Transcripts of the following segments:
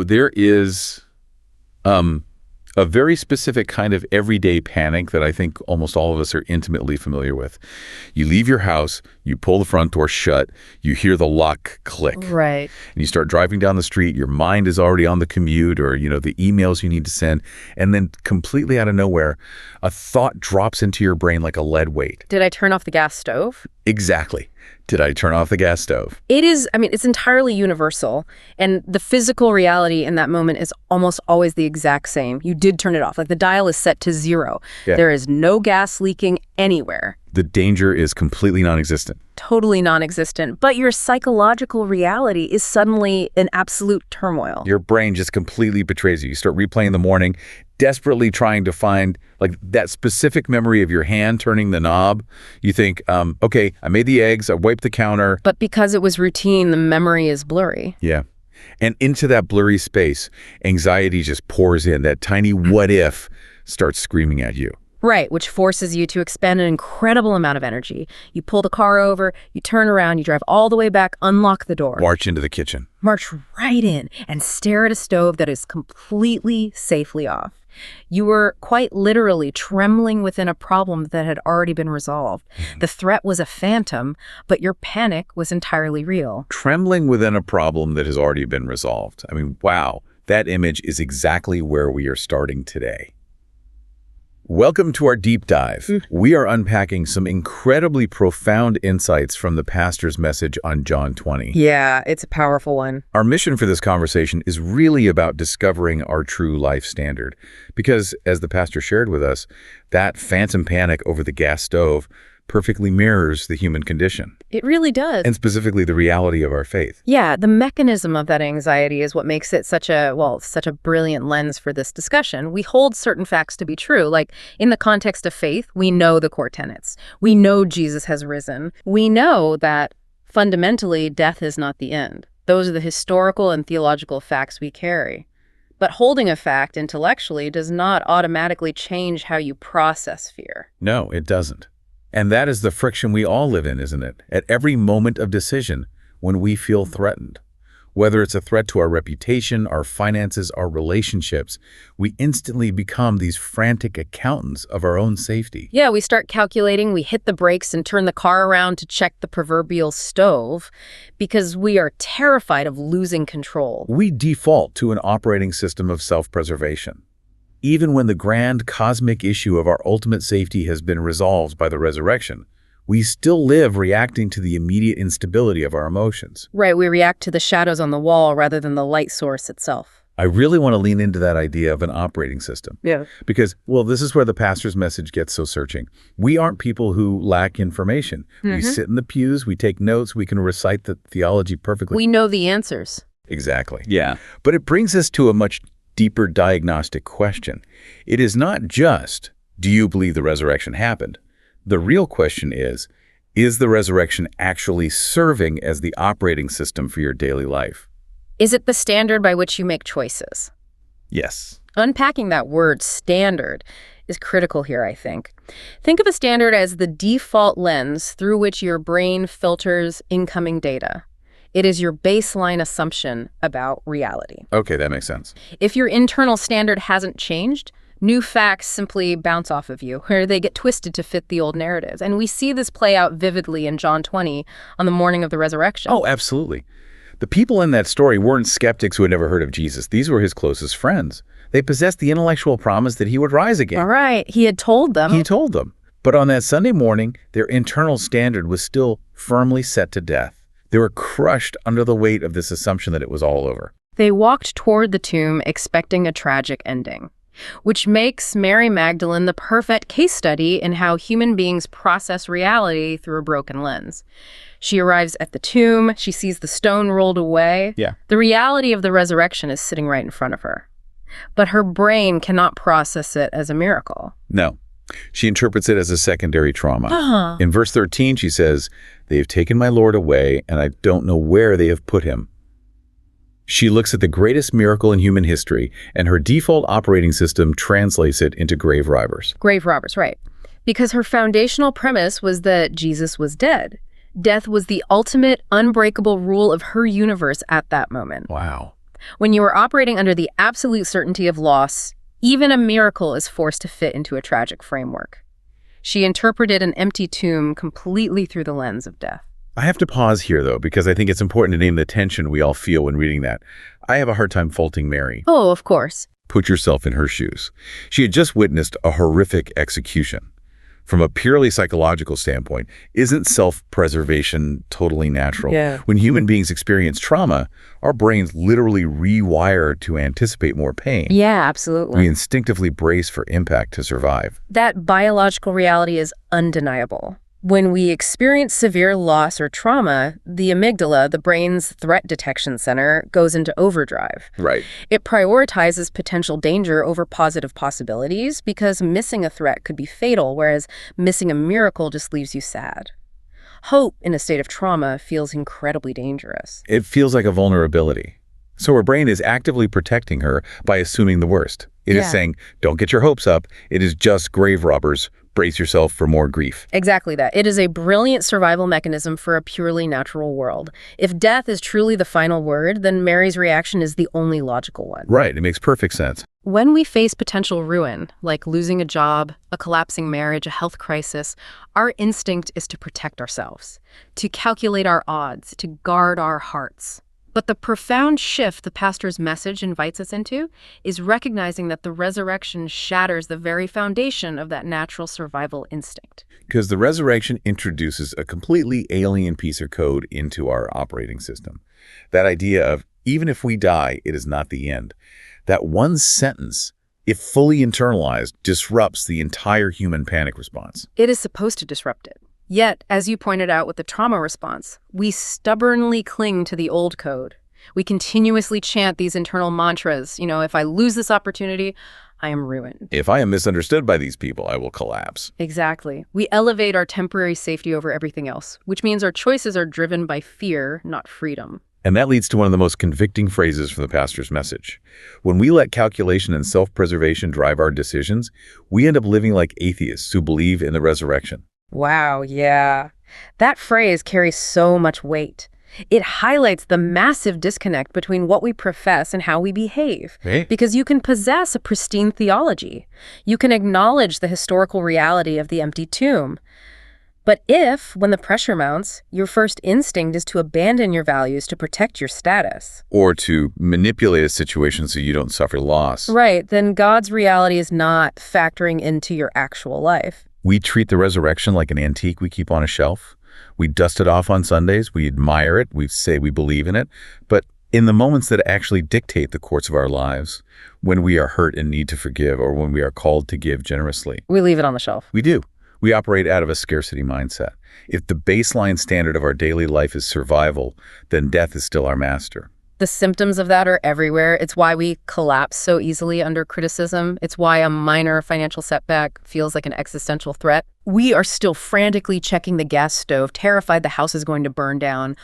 There is a very specific kind of everyday panic that I think almost all of us are intimately familiar with. You leave your house, you pull the front door shut, you hear the lock click. Right. And you start driving down the street, your mind is already on the commute or, the emails you need to send. And then completely out of nowhere, a thought drops into your brain like a lead weight. Did I turn off the gas stove? Exactly. Did I turn off the gas stove? It's entirely universal. And the physical reality in that moment is almost always the exact same. You did turn it off. Like the dial is set to 0. Yeah. There is no gas leaking anywhere. The danger is completely non-existent. Totally non-existent. But your psychological reality is suddenly in absolute turmoil. Your brain just completely betrays you. You start replaying the morning, desperately trying to find that specific memory of your hand turning the knob. You think, okay, I made the eggs, I wiped the counter. But because it was routine, the memory is blurry. Yeah. And into that blurry space, anxiety just pours in. That tiny what if starts screaming at you. Right, which forces you to expend an incredible amount of energy. You pull the car over, you turn around, you drive all the way back, unlock the door. March into the kitchen. March right in and stare at a stove that is completely safely off. You were quite literally trembling within a problem that had already been resolved. The threat was a phantom, but your panic was entirely real. Trembling within a problem that has already been resolved. I mean, wow, that image is exactly where we are starting today. Welcome to our deep dive. We are unpacking some incredibly profound insights from the pastor's message on John 20. Yeah, it's a powerful one. Our mission for this conversation is really about discovering our true life standard. Because, as the pastor shared with us, that phantom panic over the gas stove perfectly mirrors the human condition. It really does. And specifically the reality of our faith. Yeah, the mechanism of that anxiety is what makes it such a brilliant lens for this discussion. We hold certain facts to be true. Like in the context of faith, we know the core tenets. We know Jesus has risen. We know that fundamentally death is not the end. Those are the historical and theological facts we carry. But holding a fact intellectually does not automatically change how you process fear. No, it doesn't. And that is the friction we all live in, isn't it? At every moment of decision when we feel threatened. Whether it's a threat to our reputation, our finances, our relationships, we instantly become these frantic accountants of our own safety. Yeah, we start calculating, we hit the brakes and turn the car around to check the proverbial stove because we are terrified of losing control. We default to an operating system of self-preservation. Even when the grand cosmic issue of our ultimate safety has been resolved by the resurrection, we still live reacting to the immediate instability of our emotions. Right, we react to the shadows on the wall rather than the light source itself. I really want to lean into that idea of an operating system. Yeah. Because, this is where the pastor's message gets so searching. We aren't people who lack information. We sit in the pews, we take notes, we can recite the theology perfectly. We know the answers. Exactly. Yeah. But it brings us to a much deeper diagnostic question. It is not just, do you believe the resurrection happened? The real question is the resurrection actually serving as the operating system for your daily life? Is it the standard by which you make choices? Yes. Unpacking that word, standard, is critical here, I think. Think of a standard as the default lens through which your brain filters incoming data. It is your baseline assumption about reality. Okay, that makes sense. If your internal standard hasn't changed, new facts simply bounce off of you, or they get twisted to fit the old narratives. And we see this play out vividly in John 20 on the morning of the resurrection. Oh, absolutely. The people in that story weren't skeptics who had never heard of Jesus. These were his closest friends. They possessed the intellectual promise that he would rise again. All right, he had told them. He told them. But on that Sunday morning, their internal standard was still firmly set to death. They were crushed under the weight of this assumption that it was all over. They walked toward the tomb expecting a tragic ending, which makes Mary Magdalene the perfect case study in how human beings process reality through a broken lens. She arrives at the tomb, she sees the stone rolled away. Yeah. The reality of the resurrection is sitting right in front of her. But her brain cannot process it as a miracle. No. She interprets it as a secondary trauma. In verse 13, she says, "They have taken my Lord away, and I don't know where they have put him." She looks at the greatest miracle in human history, and her default operating system translates it into grave robbers. Grave robbers, right. Because her foundational premise was that Jesus was dead. Death was the ultimate, unbreakable rule of her universe at that moment. Wow. When you are operating under the absolute certainty of loss, even a miracle is forced to fit into a tragic framework. She interpreted an empty tomb completely through the lens of death. I have to pause here, though, because I think it's important to name the tension we all feel when reading that. I have a hard time faulting Mary. Oh, of course. Put yourself in her shoes. She had just witnessed a horrific execution. From a purely psychological standpoint, isn't self-preservation totally natural? Yeah. When human beings experience trauma, our brains literally rewire to anticipate more pain. Yeah, absolutely. We instinctively brace for impact to survive. That biological reality is undeniable. When we experience severe loss or trauma, the amygdala, the brain's threat detection center, goes into overdrive. Right. It prioritizes potential danger over positive possibilities because missing a threat could be fatal, whereas missing a miracle just leaves you sad. Hope in a state of trauma feels incredibly dangerous. It feels like a vulnerability. So her brain is actively protecting her by assuming the worst. It is saying, don't get your hopes up. It is just grave robbers. Brace yourself for more grief. Exactly that. It is a brilliant survival mechanism for a purely natural world. If death is truly the final word, then Mary's reaction is the only logical one. Right. It makes perfect sense. When we face potential ruin, like losing a job, a collapsing marriage, a health crisis, our instinct is to protect ourselves, to calculate our odds, to guard our hearts. But the profound shift the pastor's message invites us into is recognizing that the resurrection shatters the very foundation of that natural survival instinct. Because the resurrection introduces a completely alien piece of code into our operating system. That idea of, even if we die, it is not the end. That one sentence, if fully internalized, disrupts the entire human panic response. It is supposed to disrupt it. Yet, as you pointed out with the trauma response, we stubbornly cling to the old code. We continuously chant these internal mantras, if I lose this opportunity, I am ruined. If I am misunderstood by these people, I will collapse. Exactly. We elevate our temporary safety over everything else, which means our choices are driven by fear, not freedom. And that leads to one of the most convicting phrases from the pastor's message. When we let calculation and self-preservation drive our decisions, we end up living like atheists who believe in the resurrection. Wow, yeah. That phrase carries so much weight. It highlights the massive disconnect between what we profess and how we behave. Hey. Because you can possess a pristine theology. You can acknowledge the historical reality of the empty tomb. But if, when the pressure mounts, your first instinct is to abandon your values to protect your status, or to manipulate a situation so you don't suffer loss. Right, then God's reality is not factoring into your actual life. We treat the resurrection like an antique we keep on a shelf. We dust it off on Sundays. We admire it. We say we believe in it. But in the moments that actually dictate the course of our lives, when we are hurt and need to forgive, or when we are called to give generously, we leave it on the shelf. We do. We operate out of a scarcity mindset. If the baseline standard of our daily life is survival, then death is still our master. The symptoms of that are everywhere. It's why we collapse so easily under criticism. It's why a minor financial setback feels like an existential threat. We are still frantically checking the gas stove, terrified the house is going to burn down,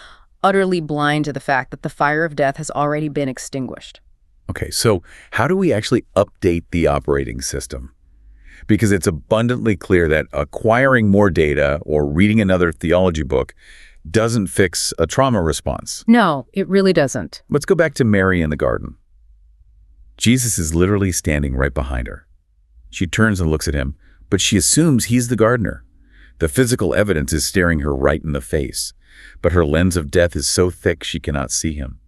utterly blind to the fact that the fire of death has already been extinguished. Okay, so how do we actually update the operating system? Because it's abundantly clear that acquiring more data or reading another theology book doesn't fix a trauma response. No, it really doesn't. Let's go back to Mary in the garden. Jesus is literally standing right behind her. She turns and looks at him, but she assumes he's the gardener. The physical evidence is staring her right in the face, but her lens of death is so thick she cannot see him.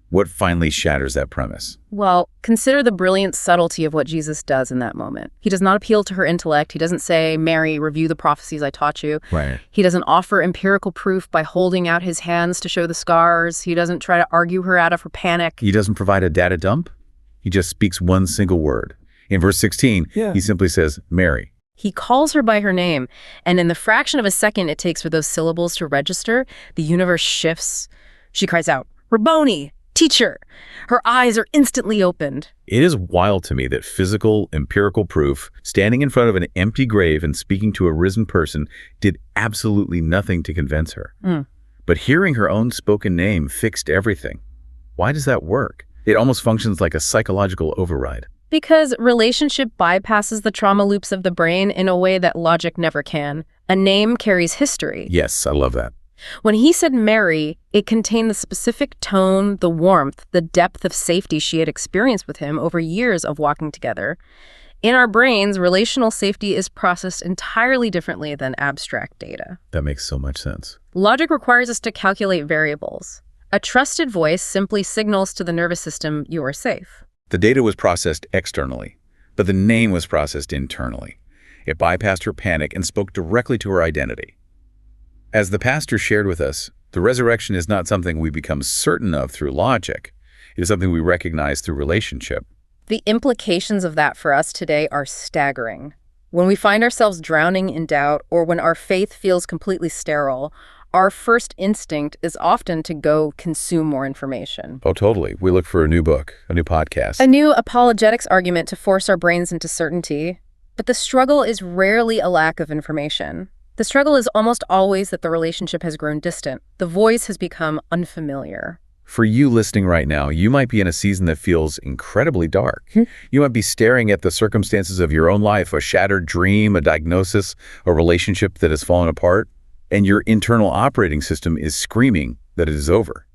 What finally shatters that premise? Well, consider the brilliant subtlety of what Jesus does in that moment. He does not appeal to her intellect. He doesn't say, Mary, review the prophecies I taught you. Right. He doesn't offer empirical proof by holding out his hands to show the scars. He doesn't try to argue her out of her panic. He doesn't provide a data dump. He just speaks one single word. In verse 16, he simply says, Mary. He calls her by her name, and in the fraction of a second it takes for those syllables to register, the universe shifts. She cries out, Rabboni! Teacher! Her eyes are instantly opened. It is wild to me that physical, empirical proof, standing in front of an empty grave and speaking to a risen person, did absolutely nothing to convince her. But hearing her own spoken name fixed everything. Why does that work? It almost functions like a psychological override. Because relationship bypasses the trauma loops of the brain in a way that logic never can. A name carries history. Yes, I love that. When he said Mary, it contained the specific tone, the warmth, the depth of safety she had experienced with him over years of walking together. In our brains, relational safety is processed entirely differently than abstract data. That makes so much sense. Logic requires us to calculate variables. A trusted voice simply signals to the nervous system you are safe. The data was processed externally, but the name was processed internally. It bypassed her panic and spoke directly to her identity. As the pastor shared with us, the resurrection is not something we become certain of through logic. It is something we recognize through relationship. The implications of that for us today are staggering. When we find ourselves drowning in doubt or when our faith feels completely sterile, our first instinct is often to go consume more information. Oh, totally. We look for a new book, a new podcast. A new apologetics argument to force our brains into certainty. But the struggle is rarely a lack of information. The struggle is almost always that the relationship has grown distant. The voice has become unfamiliar. For you listening right now, you might be in a season that feels incredibly dark. You might be staring at the circumstances of your own life, a shattered dream, a diagnosis, a relationship that has fallen apart, and your internal operating system is screaming that it is over.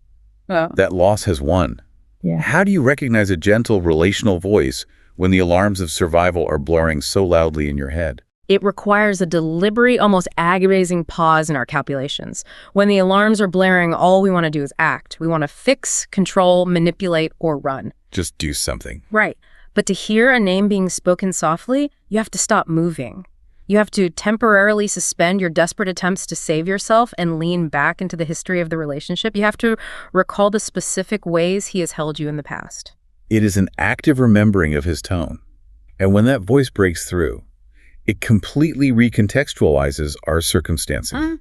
That loss has won. Yeah. How do you recognize a gentle relational voice when the alarms of survival are blaring so loudly in your head? It requires a deliberate, almost agonizing pause in our calculations. When the alarms are blaring, all we want to do is act. We want to fix, control, manipulate, or run. Just do something. Right. But to hear a name being spoken softly, you have to stop moving. You have to temporarily suspend your desperate attempts to save yourself and lean back into the history of the relationship. You have to recall the specific ways he has held you in the past. It is an active remembering of his tone. And when that voice breaks through, it completely recontextualizes our circumstances.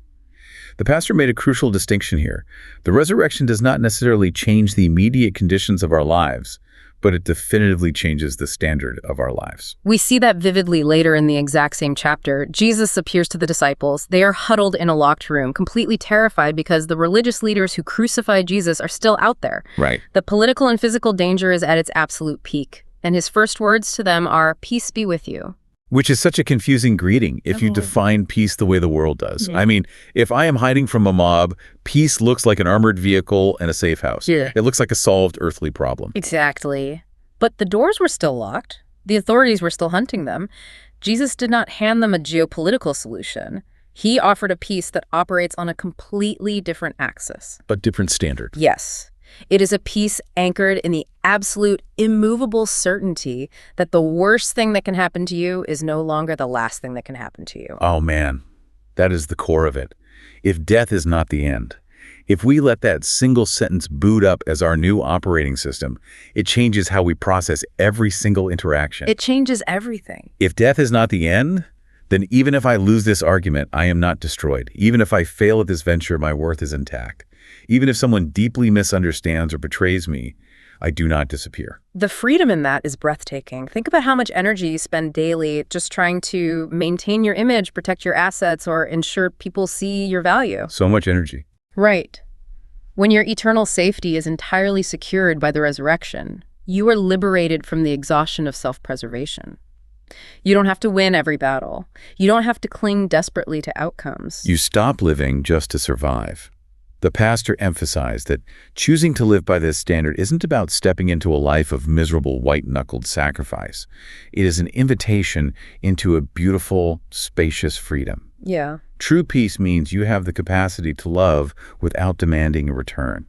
The pastor made a crucial distinction here. The resurrection does not necessarily change the immediate conditions of our lives, but it definitively changes the standard of our lives. We see that vividly later in the exact same chapter. Jesus appears to the disciples. They are huddled in a locked room, completely terrified because the religious leaders who crucified Jesus are still out there. Right. The political and physical danger is at its absolute peak. And his first words to them are, "Peace be with you." Which is such a confusing greeting if you define peace the way the world does. I mean, if I am hiding from a mob, peace looks like an armored vehicle and a safe house. Yeah. It looks like a solved earthly problem. Exactly. But the doors were still locked. The authorities were still hunting them. Jesus did not hand them a geopolitical solution. He offered a peace that operates on a completely different axis. But different standard. Yes. It is a peace anchored in the absolute, immovable certainty that the worst thing that can happen to you is no longer the last thing that can happen to you. Oh man, that is the core of it. If death is not the end, if we let that single sentence boot up as our new operating system, it changes how we process every single interaction. It changes everything. If death is not the end, then even if I lose this argument, I am not destroyed. Even if I fail at this venture, my worth is intact. Even if someone deeply misunderstands or betrays me, I do not disappear. The freedom in that is breathtaking. Think about how much energy you spend daily just trying to maintain your image, protect your assets, or ensure people see your value. So much energy. Right. When your eternal safety is entirely secured by the resurrection, you are liberated from the exhaustion of self-preservation. You don't have to win every battle. You don't have to cling desperately to outcomes. You stop living just to survive. The pastor emphasized that choosing to live by this standard isn't about stepping into a life of miserable white-knuckled sacrifice. It is an invitation into a beautiful, spacious freedom. Yeah. True peace means you have the capacity to love without demanding a return.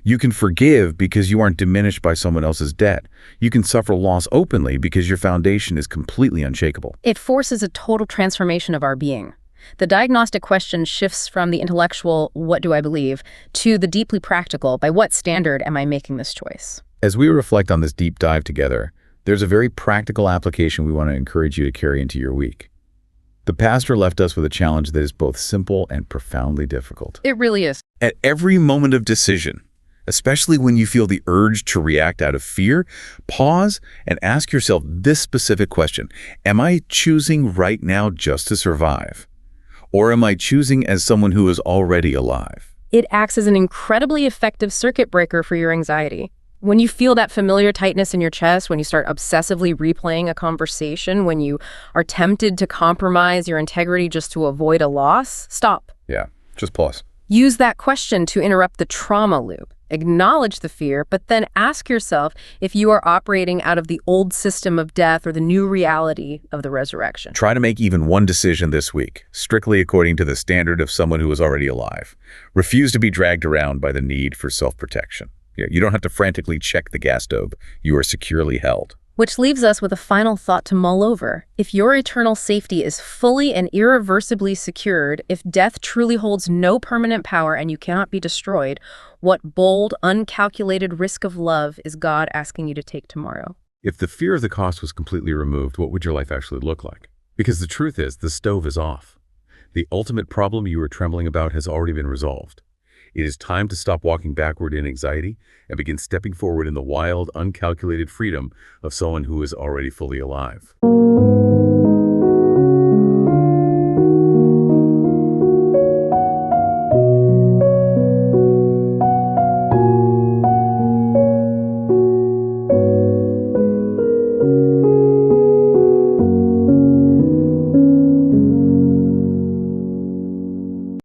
You can forgive because you aren't diminished by someone else's debt. You can suffer loss openly because your foundation is completely unshakable. It forces a total transformation of our being. The diagnostic question shifts from the intellectual, what do I believe, to the deeply practical, by what standard am I making this choice? As we reflect on this deep dive together, there's a very practical application we want to encourage you to carry into your week. The pastor left us with a challenge that is both simple and profoundly difficult. It really is. At every moment of decision, especially when you feel the urge to react out of fear, pause and ask yourself this specific question. Am I choosing right now just to survive? Or am I choosing as someone who is already alive? It acts as an incredibly effective circuit breaker for your anxiety. When you feel that familiar tightness in your chest, when you start obsessively replaying a conversation, when you are tempted to compromise your integrity just to avoid a loss, stop. Yeah, just pause. Use that question to interrupt the trauma loop. Acknowledge the fear, but then ask yourself if you are operating out of the old system of death or the new reality of the resurrection. Try to make even one decision this week, strictly according to the standard of someone who is already alive. Refuse to be dragged around by the need for self-protection. You don't have to frantically check the gas stove. You are securely held. Which leaves us with a final thought to mull over. If your eternal safety is fully and irreversibly secured, if death truly holds no permanent power and you cannot be destroyed, what bold, uncalculated risk of love is God asking you to take tomorrow? If the fear of the cost was completely removed, what would your life actually look like? Because the truth is, the stove is off. The ultimate problem you were trembling about has already been resolved. It is time to stop walking backward in anxiety and begin stepping forward in the wild, uncalculated freedom of someone who is already fully alive.